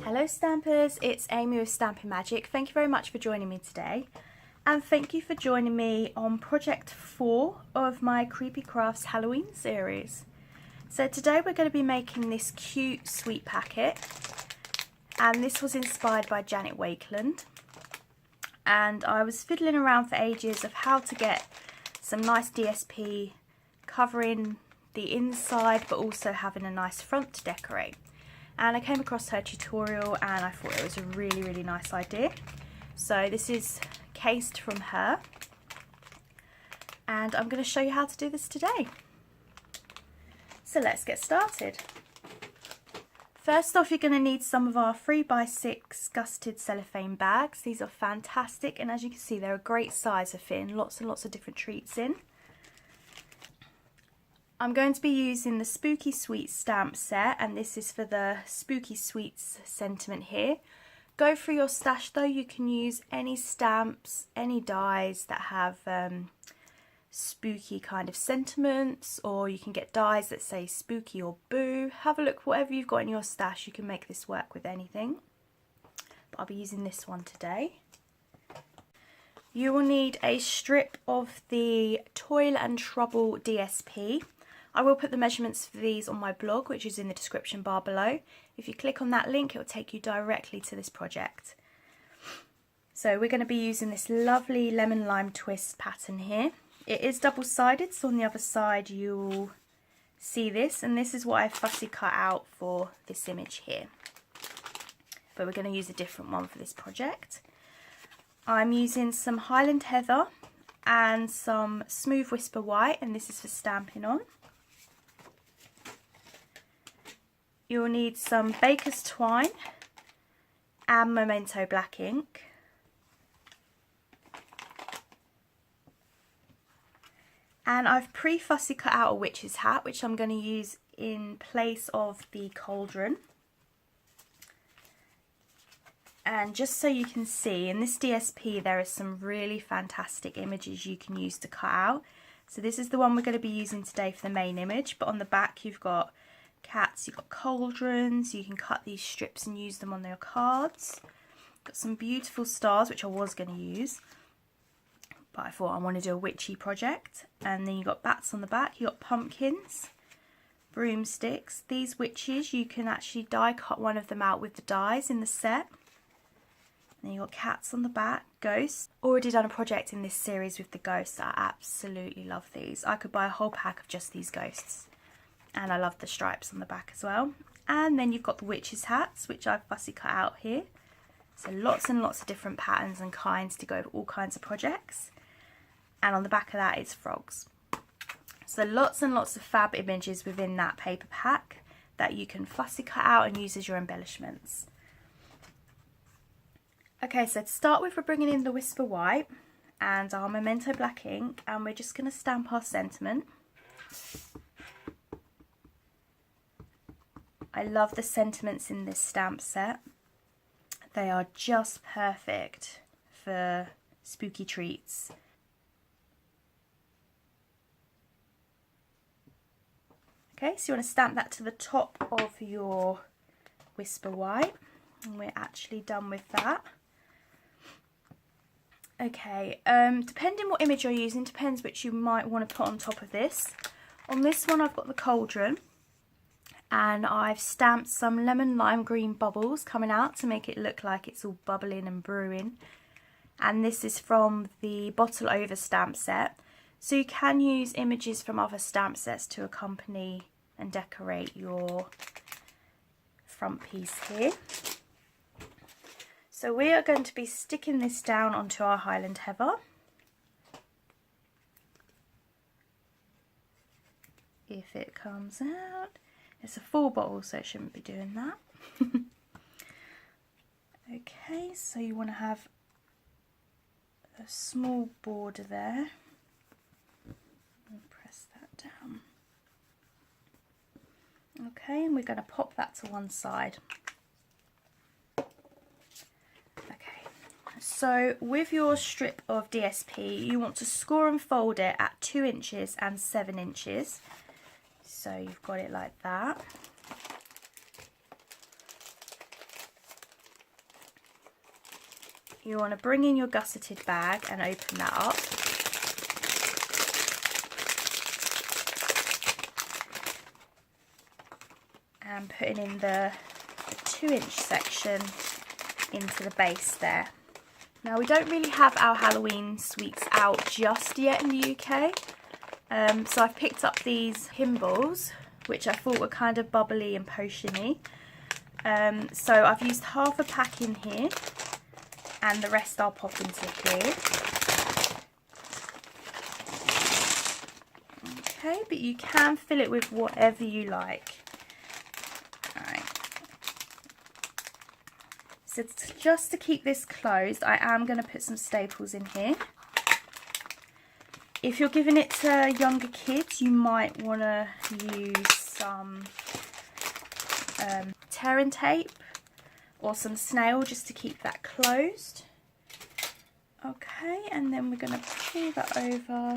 Hello Stampers, it's Amy with Stampin' Magic. Thank you very much for joining me today, and thank you for joining me on project 4 of my Creepy Crafts Halloween series. So today we're going to be making this cute sweet packet, and this was inspired by Janet Wakeland, and I was fiddling around for ages of how to get some nice DSP covering the inside but also having a nice front to decorate. And I came across her tutorial and I thought it was a really nice idea. So this is cased from her, and I'm going to show you how to do this today. So let's get started. First off, you're going to need some of our 3x6 gusseted cellophane bags. These are fantastic, and as you can see they're a great size for fitting lots and lots of different treats in. I'm going to be using the Spooky Sweets stamp set, and this is for the Spooky Sweets sentiment here. Go through your stash though, you can use any stamps, any dies that have spooky kind of sentiments, or you can get dies that say spooky or boo. Have a look, whatever you've got in your stash, you can make this work with anything. But I'll be using this one today. You will need a strip of the Toil Trouble DSP. I will put the measurements for these on my blog, which is in the description bar below. If you click on that link, it will take you directly to this project. So we're going to be using this lovely lemon lime twist pattern here. It is double-sided, so on the other side you'll see this, and this is what I fussy cut out for this image here. But we're going to use a different one for this project. I'm using some Highland Heather and some Smooth Whisper White, and this is for stamping on. You'll need some Baker's Twine and Memento black ink. And I've pre-fussy cut out a witch's hat, which I'm going to use in place of the cauldron. And just so you can see, in this DSP there are some really fantastic images you can use to cut out. So this is the one we're going to be using today for the main image, but on the back you've got cats, you've got cauldrons, you can cut these strips and use them on their cards. Got some beautiful stars, which I was going to use, but I thought I want to do a witchy project. And then you've got bats on the back, you've got pumpkins, broomsticks. These witches, you can actually die cut one of them out with the dies in the set. Then you've got cats on the back, ghosts. Already done a project in this series with the ghosts. I absolutely love these. I could buy a whole pack of just these ghosts. And I love the stripes on the back as well. And then you've got the witches' hats, which I've fussy cut out here. So lots and lots of different patterns and kinds to go for all kinds of projects. And on the back of that is frogs. So lots and lots of fab images within that paper pack that you can fussy cut out and use as your embellishments. Okay, so to start with, we're bringing in the Whisper White and our Memento black ink, and we're just going to stamp our sentiment. I love the sentiments in this stamp set. They are just perfect for spooky treats. Okay, so you want to stamp that to the top of your Whisper White, and we're actually done with that. Okay, depending what image you're using, depends which you might want to put on top of this. On this one I've got the cauldron, and I've stamped some lemon lime green bubbles coming out to make it look like it's all bubbling and brewing. And this is from the Bottle Over stamp set. So you can use images from other stamp sets to accompany and decorate your front piece here. So we are going to be sticking this down onto our Highland Heather. If it comes out. It's a full bottle, so it shouldn't be doing that. Okay, so you want to have a small border there. I'll press that down. Okay, and we're going to pop that to one side. Okay, so with your strip of DSP, you want to score and fold it at 2 inches and 7 inches. So you've got it like that. You want to bring in your gusseted bag and open that up. And putting in the 2-inch section into the base there. Now we don't really have our Halloween sweets out just yet in the UK. So I've picked up these pinballs, which I thought were kind of bubbly and potiony. So I've used half a pack in here, and the rest I'll pop into here. Okay, but you can fill it with whatever you like. Alright. So just to keep this closed, I am going to put some staples in here. If you're giving it to younger kids, you might want to use some tear and tape or some snail just to keep that closed. Okay, and then we're going to pull that over.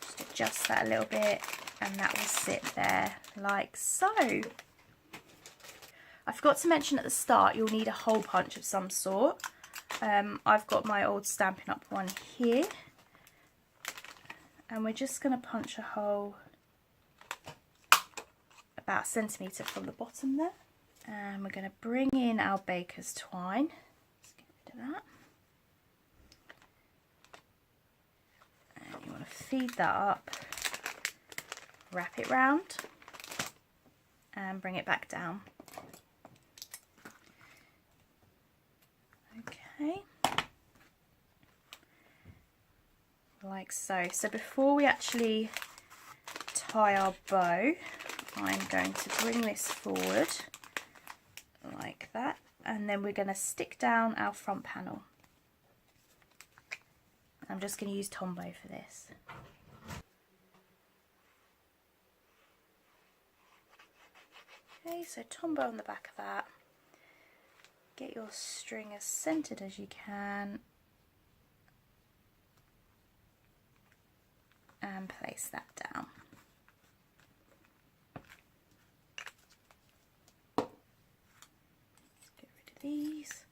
Just adjust that a little bit, and that will sit there like so. I forgot to mention at the start, you'll need a hole punch of some sort. I've got my old Stampin' Up one here, and we're just going to punch a hole about 1 centimetre from the bottom there, and we're going to bring in our baker's twine. Let's get rid of that, and you want to feed that up, wrap it round, and bring it back down. Okay, like so. So before we actually tie our bow, I'm going to bring this forward like that, and then we're going to stick down our front panel. I'm just going to use Tombow for this. Okay, so Tombow on the back of that. Get your string as centered as you can and place that down. Let's get rid of these.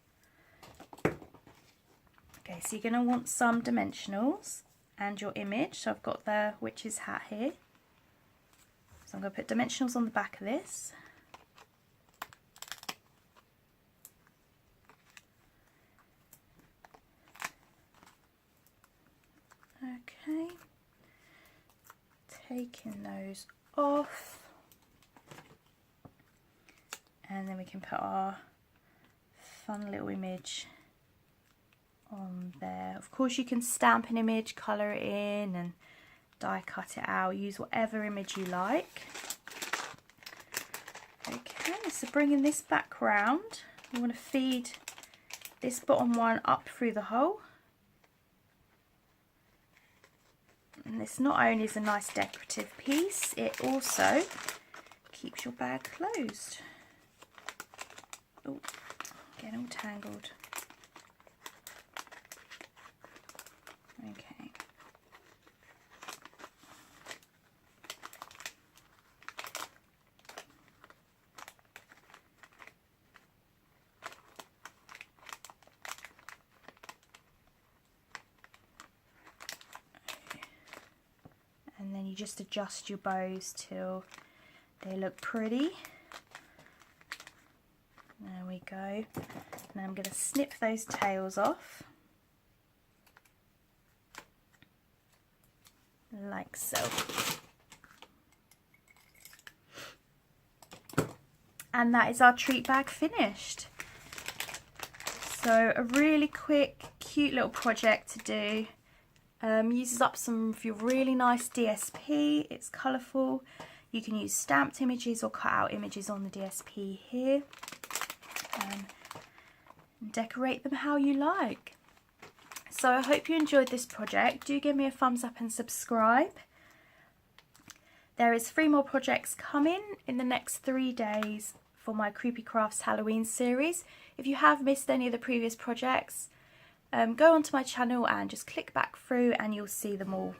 Okay, so you're going to want some dimensionals and your image. So I've got the witch's hat here. So I'm going to put dimensionals on the back of this. Okay, taking those off, and then we can put our fun little image on there. Of course you can stamp an image, colour it in and die cut it out, use whatever image you like. Okay, so bringing this back round, you want to feed this bottom one up through the hole. And this not only is a nice decorative piece, it also keeps your bag closed. Oh, getting all tangled. Okay. And then you just adjust your bows till they look pretty. There we go. Now I'm going to snip those tails off. Like so. And that is our treat bag finished. So a really quick, cute little project to do. Uses up some of your really nice DSP. It's colourful. You can use stamped images or cut out images on the DSP here. And decorate them how you like. So I hope you enjoyed this project. Do give me a thumbs up and subscribe. There is 3 more projects coming in the next 3 days for my Creepy Crafts Halloween series. If you have missed any of the previous projects, go onto my channel and just click back through and you'll see them all.